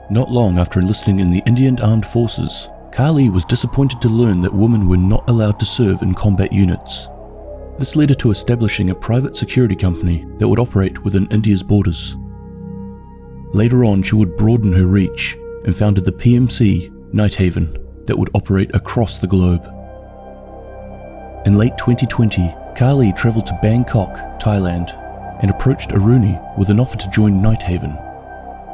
Not long after enlisting in the Indian Armed Forces, Kali was disappointed to learn that women were not allowed to serve in combat units. This led her to establishing a private security company that would operate within India's borders. Later on, she would broaden her reach and founded the PMC Nighthaven that would operate across the globe. In late 2020, Kali travelled to Bangkok, Thailand, and approached Aruni with an offer to join Nighthaven.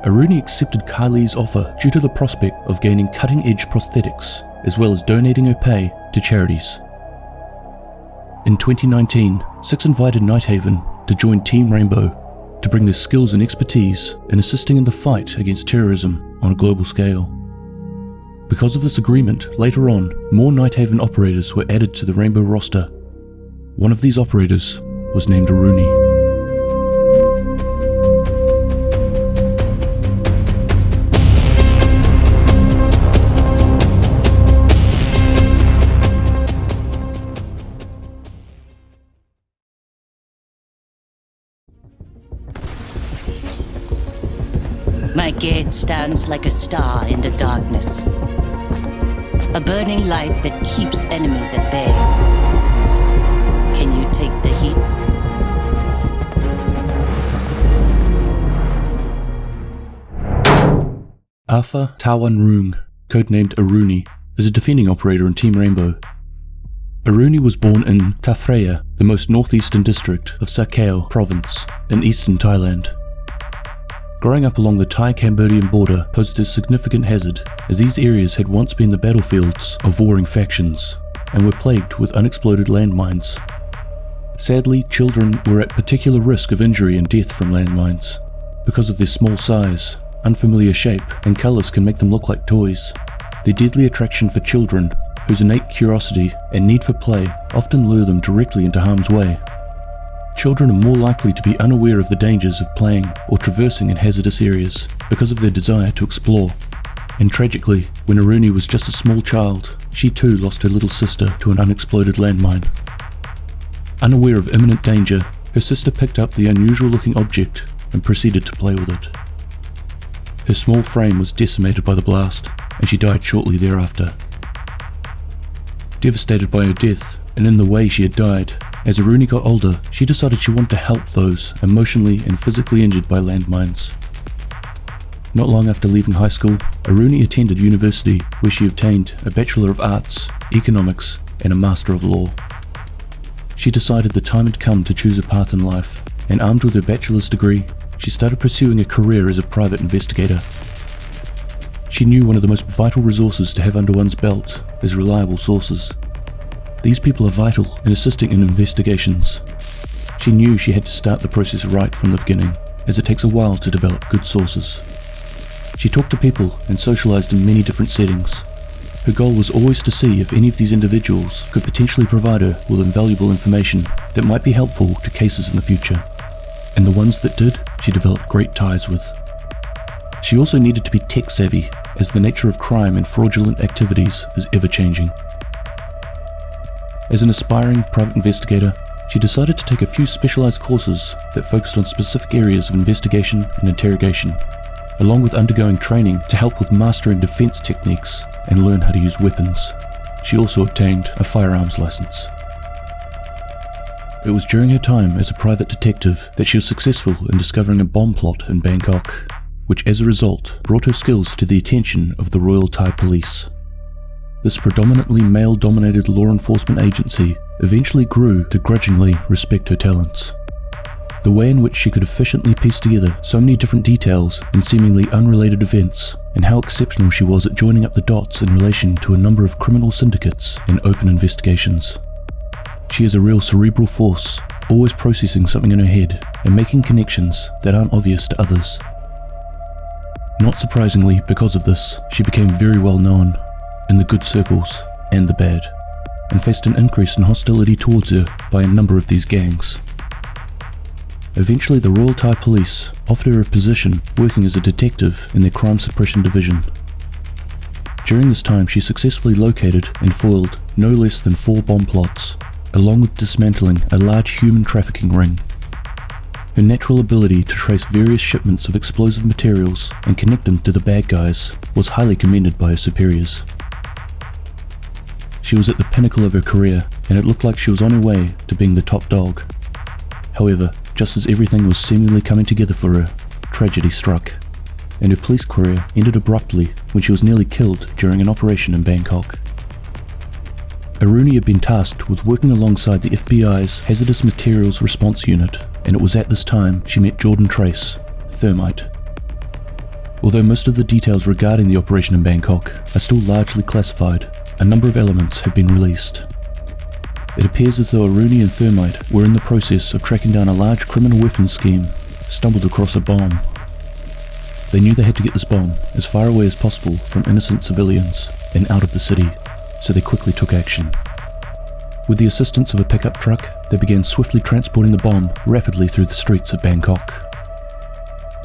Aruni accepted Kali's offer due to the prospect of gaining cutting-edge prosthetics, as well as donating her pay to charities. In 2019, Six invited Nighthaven to join Team Rainbow to bring their skills and expertise in assisting in the fight against terrorism on a global scale. Because of this agreement, later on, more Nighthaven operators were added to the Rainbow roster. One of these operators was named Aruni. My gate stands like a star in the darkness, a burning light that keeps enemies at bay. Can you take the heat? Arthur Tawanrung, codenamed Aruni, is a defending operator in Team Rainbow. Aruni was born in Ta Phraea, the most northeastern district of Sa Kaeo province in eastern Thailand. Growing up along the Thai-Cambodian border posed a significant hazard, as these areas had once been the battlefields of warring factions and were plagued with unexploded landmines. Sadly, children were at particular risk of injury and death from landmines. Because of their small size, unfamiliar shape, and colours can make them look like toys. Their deadly attraction for children, whose innate curiosity and need for play often lure them directly into harm's way. Children are more likely to be unaware of the dangers of playing or traversing in hazardous areas because of their desire to explore. And tragically, when Aruni was just a small child, she too lost her little sister to an unexploded landmine. Unaware of imminent danger, her sister picked up the unusual-looking object and proceeded to play with it. Her small frame was decimated by the blast, and she died shortly thereafter. Devastated by her death, and in the way she had died, as Aruni got older, she decided she wanted to help those emotionally and physically injured by landmines. Not long after leaving high school, Aruni attended university where she obtained a Bachelor of Arts, Economics, and a Master of Law. She decided the time had come to choose a path in life, and armed with her bachelor's degree, she started pursuing a career as a private investigator. She knew one of the most vital resources to have under one's belt is reliable sources. These people are vital in assisting in investigations. She knew she had to start the process right from the beginning, as it takes a while to develop good sources. She talked to people and socialized in many different settings. Her goal was always to see if any of these individuals could potentially provide her with invaluable information that might be helpful to cases in the future. And the ones that did, she developed great ties with. She also needed to be tech savvy, as the nature of crime and fraudulent activities is ever changing. As an aspiring private investigator, she decided to take a few specialized courses that focused on specific areas of investigation and interrogation, along with undergoing training to help with mastering defense techniques and learn how to use weapons. She also obtained a firearms license. It was during her time as a private detective that she was successful in discovering a bomb plot in Bangkok, which as a result brought her skills to the attention of the Royal Thai Police. This predominantly male-dominated law enforcement agency eventually grew to grudgingly respect her talents. The way in which she could efficiently piece together so many different details in seemingly unrelated events, and how exceptional she was at joining up the dots in relation to a number of criminal syndicates and open investigations. She is a real cerebral force, always processing something in her head and making connections that aren't obvious to others. Not surprisingly, because of this, she became very well known in the good circles and the bad, and faced an increase in hostility towards her by a number of these gangs. Eventually, the Royal Thai Police offered her a position working as a detective in their crime suppression division. During this time, she successfully located and foiled no less than 4 bomb plots, along with dismantling a large human trafficking ring. Her natural ability to trace various shipments of explosive materials and connect them to the bad guys was highly commended by her superiors. She was at the pinnacle of her career, and it looked like she was on her way to being the top dog. However, just as everything was seemingly coming together for her, tragedy struck, and her police career ended abruptly when she was nearly killed during an operation in Bangkok. Aruni had been tasked with working alongside the FBI's Hazardous Materials Response Unit, and it was at this time she met Jordan Trace, Thermite. Although most of the details regarding the operation in Bangkok are still largely classified, a number of elements have been released. It appears as though Aruni and Thermite were in the process of tracking down a large criminal weapons scheme, stumbled across a bomb. They knew they had to get this bomb as far away as possible from innocent civilians and out of the city, so they quickly took action. With the assistance of a pickup truck, they began swiftly transporting the bomb rapidly through the streets of Bangkok.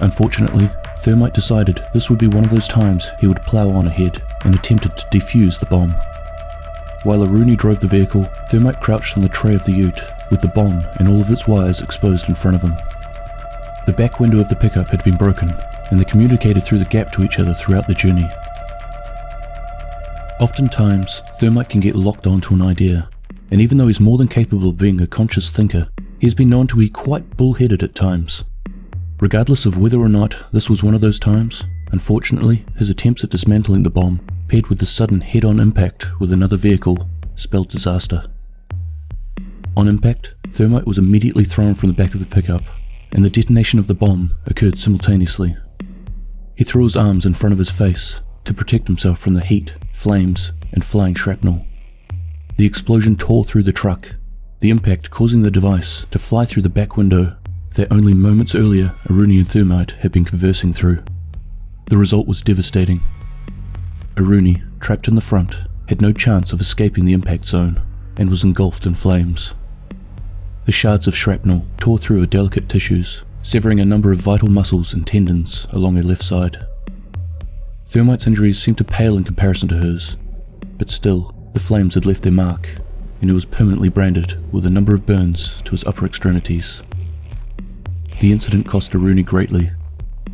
Unfortunately, Thermite decided this would be one of those times he would plow on ahead and attempted to defuse the bomb. While Aruni drove the vehicle, Thermite crouched on the tray of the ute, with the bomb and all of its wires exposed in front of him. The back window of the pickup had been broken, and they communicated through the gap to each other throughout the journey. Oftentimes, Thermite can get locked onto an idea, and even though he's more than capable of being a conscious thinker, he's been known to be quite bull-headed at times. Regardless of whether or not this was one of those times, unfortunately, his attempts at dismantling the bomb, paired with the sudden head-on impact with another vehicle, spelled disaster. On impact, Thermite was immediately thrown from the back of the pickup, and the detonation of the bomb occurred simultaneously. He threw his arms in front of his face to protect himself from the heat, flames, and flying shrapnel. The explosion tore through the truck, the impact causing the device to fly through the back window that only moments earlier Aruni and Thermite had been conversing through. The result was devastating. Aruni, trapped in the front, had no chance of escaping the impact zone and was engulfed in flames. The shards of shrapnel tore through her delicate tissues, severing a number of vital muscles and tendons along her left side. Thermite's injuries seemed to pale in comparison to hers, but still, the flames had left their mark, and he was permanently branded with a number of burns to his upper extremities. The incident cost Aruni greatly,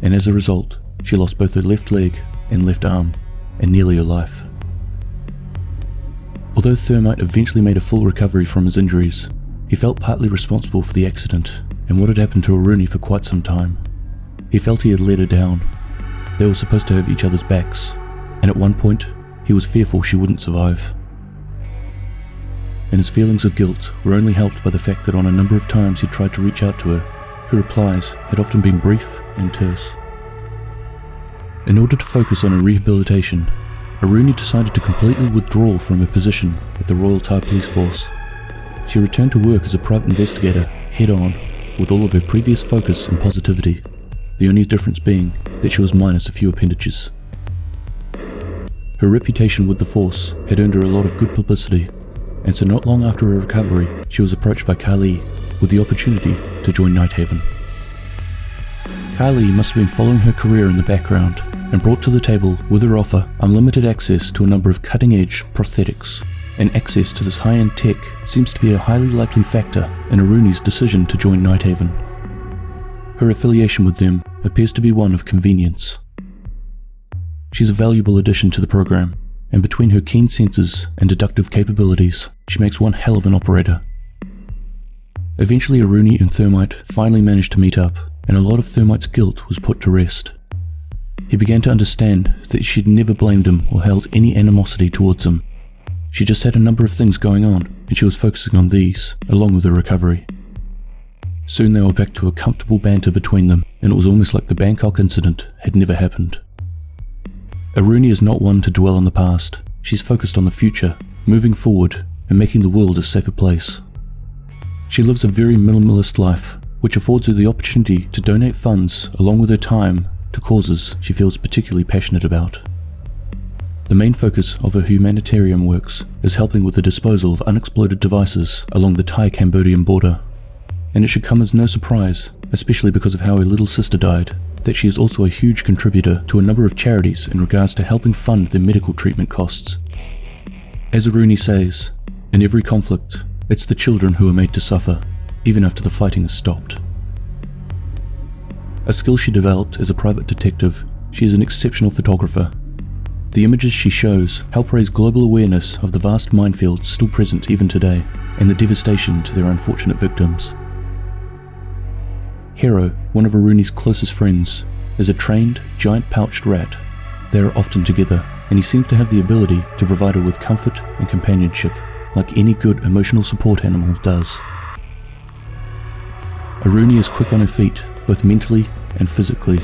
and as a result, she lost both her left leg and left arm, and nearly her life. Although Thermite eventually made a full recovery from his injuries, he felt partly responsible for the accident and what had happened to Aruni for quite some time. He felt he had let her down. They were supposed to have each other's backs, and at one point, he was fearful she wouldn't survive. And his feelings of guilt were only helped by the fact that on a number of times he tried to reach out to her, her replies had often been brief and terse. In order to focus on her rehabilitation, Aruni decided to completely withdraw from her position at the Royal Thai Police Force. She returned to work as a private investigator, head-on, with all of her previous focus and positivity, the only difference being that she was minus a few appendages. Her reputation with the force had earned her a lot of good publicity, and so not long after her recovery, she was approached by Kali with the opportunity to join Nighthaven. Kali must have been following her career in the background and brought to the table with her offer unlimited access to a number of cutting-edge prosthetics, and access to this high-end tech seems to be a highly likely factor in Aruni's decision to join Nighthaven. Her affiliation with them appears to be one of convenience. She's a valuable addition to the program, and between her keen senses and deductive capabilities, she makes one hell of an operator. Eventually Aruni and Thermite finally managed to meet up, and a lot of Thermite's guilt was put to rest. He began to understand that she'd never blamed him or held any animosity towards him. She just had a number of things going on, and she was focusing on these, along with her recovery. Soon they were back to a comfortable banter between them, and it was almost like the Bangkok incident had never happened. Aruni is not one to dwell on the past. She's focused on the future, moving forward, and making the world a safer place. She lives a very minimalist life, which affords her the opportunity to donate funds along with her time to causes she feels particularly passionate about. The main focus of her humanitarian works is helping with the disposal of unexploded devices along the Thai-Cambodian border. And it should come as no surprise, especially because of how her little sister died, that she is also a huge contributor to a number of charities in regards to helping fund their medical treatment costs. As Aruni says, in every conflict, it's the children who are made to suffer, even after the fighting is stopped. A skill she developed as a private detective, she is an exceptional photographer. The images she shows help raise global awareness of the vast minefields still present even today, and the devastation to their unfortunate victims. Hero, one of Aruni's closest friends, is a trained, giant-pouched rat. They are often together, and he seems to have the ability to provide her with comfort and companionship, like any good emotional support animal does. Aruni is quick on her feet, both mentally and physically.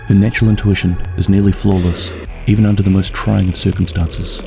Her natural intuition is nearly flawless, even under the most trying of circumstances,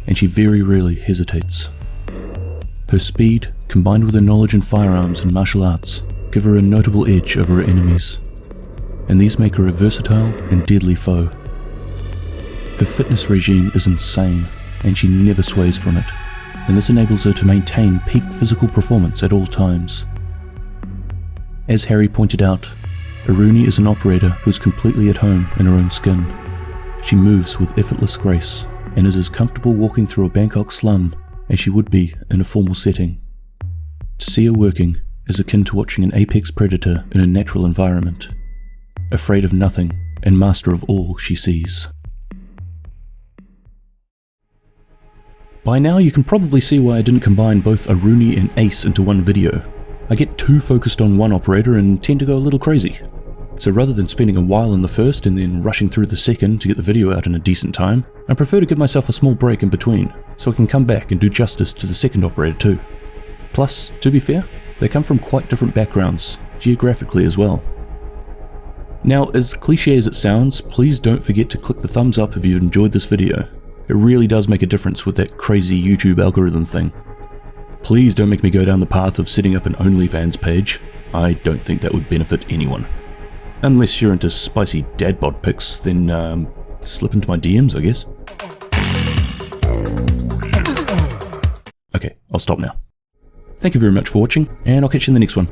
and she very rarely hesitates. Her speed, combined with her knowledge in firearms and martial arts, give her a notable edge over her enemies, and these make her a versatile and deadly foe. Her fitness regime is insane, and she never sways from it, and this enables her to maintain peak physical performance at all times. As Harry pointed out, Aruni is an operator who is completely at home in her own skin. She moves with effortless grace, and is as comfortable walking through a Bangkok slum as she would be in a formal setting. To see her working is akin to watching an apex predator in a natural environment, afraid of nothing and master of all she sees. By now you can probably see why I didn't combine both Aruni and Ace into one video. I get too focused on one operator and tend to go a little crazy. So rather than spending a while in the first and then rushing through the second to get the video out in a decent time, I prefer to give myself a small break in between, so I can come back and do justice to the second operator too. Plus, to be fair, they come from quite different backgrounds, geographically as well. Now, as cliche as it sounds, please don't forget to click the thumbs up if you've enjoyed this video. It really does make a difference with that crazy YouTube algorithm thing. Please don't make me go down the path of setting up an OnlyFans page. I don't think that would benefit anyone. Unless you're into spicy dad bod pics, then slip into my DMs, I guess. Okay, I'll stop now. Thank you very much for watching, and I'll catch you in the next one.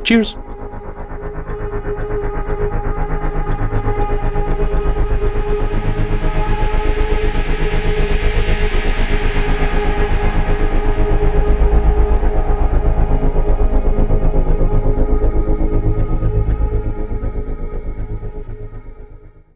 Cheers!